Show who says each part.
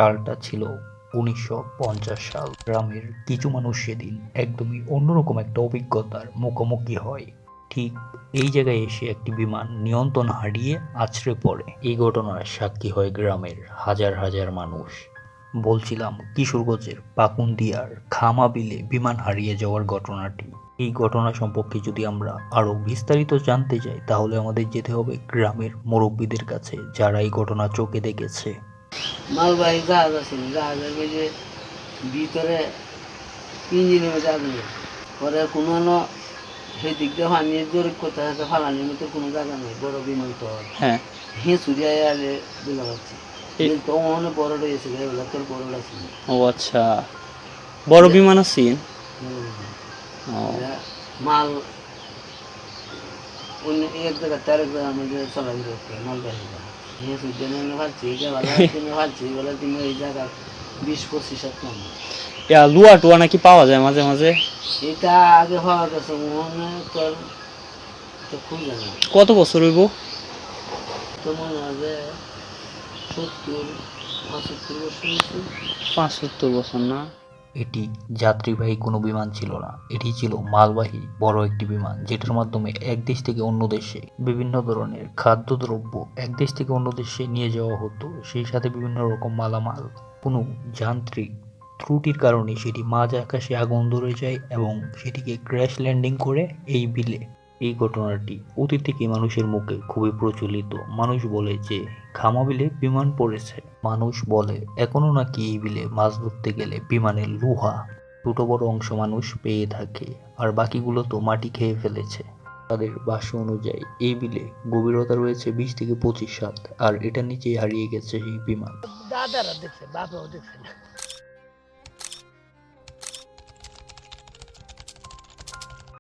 Speaker 1: সালটা ছিল ১৯৫০ সাল। গ্রামের কিছু মানুষ সেদিন একদমই অন্যরকম একটা অভিজ্ঞতার মুখোমুখি হয়। ঠিক এই জায়গায় এসে একটি বিমান নিয়ন্ত্রণ হারিয়ে আছড়ে পড়ে। এই ঘটনার সাক্ষী হয় গ্রামের হাজার হাজার মানুষ। বলছিলাম কিশোরগঞ্জের পাকুন্দিয়ার খামা বিলে বিমান হারিয়ে যাওয়ার ঘটনাটি। এই ঘটনা সম্পর্কে যদি আমরা আরো বিস্তারিত জানতে চাই তাহলে আমাদের যেতে হবে গ্রামের মুরব্বীদের কাছে, যারা এই ঘটনা চোখে দেখেছে।
Speaker 2: মালবাহী জাহাজ আছে, জাহাজের মধ্যে ভিতরে ইঞ্জিনের মধ্যে আগুন লাগে। পরে কোনো সেই দিক দিয়ে পানির জরিপ করতে হচ্ছে, ফালানির মতো কোনো জায়গা নেই, বড় বিমান তো সুরিয়া আলে বোঝা যাচ্ছে। তো অনেক বড় রয়েছে, এগুলো তোর বড় আছে।
Speaker 3: ও আচ্ছা, বড় বিমান আছে।
Speaker 2: মাল অন্য এক জায়গা তার এক জায়গার মধ্যে চলাচল করতে মালবাহী
Speaker 3: লুয়া টুয়া নাকি পাওয়া যায় মাঝে মাঝে।
Speaker 2: এটা আগে হওয়া গেছে মনে তোর তো খুব জানা।
Speaker 3: কত বছর হইব?
Speaker 2: তো মনে হয় যে ৭০-৭৫ বছর।
Speaker 3: ৭৫ বছর না?
Speaker 1: এটি যাত্রীবাহী কোনো বিমান ছিল না, এটি ছিল মালবাহী বড় একটি বিমান, যেটার মাধ্যমে এক দেশ থেকে অন্য দেশে বিভিন্ন ধরনের খাদ্যদ্রব্য এক দেশ থেকে অন্য দেশে নিয়ে যাওয়া হতো, সেই সাথে বিভিন্ন রকম মালামাল। কোনো যান্ত্রিক ত্রুটির কারণে সেটি মাঝ আকাশে আগুন ধরে যায় এবং সেটিকে ক্র্যাশ ল্যান্ডিং করে এই বিলে। এই ঘটনাটি অতীত থেকে মানুষের মুখে খুবই প্রচলিত। মানুষ বলে যে খামা বিলে বিমান পড়েছে। মানুষ বলে এখনো নাকি এই বিলে মাছ ধরতে গেলে বিমানের লোহা ছোট বড় অংশ মানুষ পেয়ে থাকে, আর বাকিগুলো তো মাটি খেয়ে ফেলেছে। তাদের ভাষ্য অনুযায়ী এই বিলে গভীরতা রয়েছে ২০ থেকে ২৫ হাত, আর এটার নিচেই হারিয়ে গেছে এই বিমান।
Speaker 2: দাদারা দেখছে, বাবাও দেখছে না।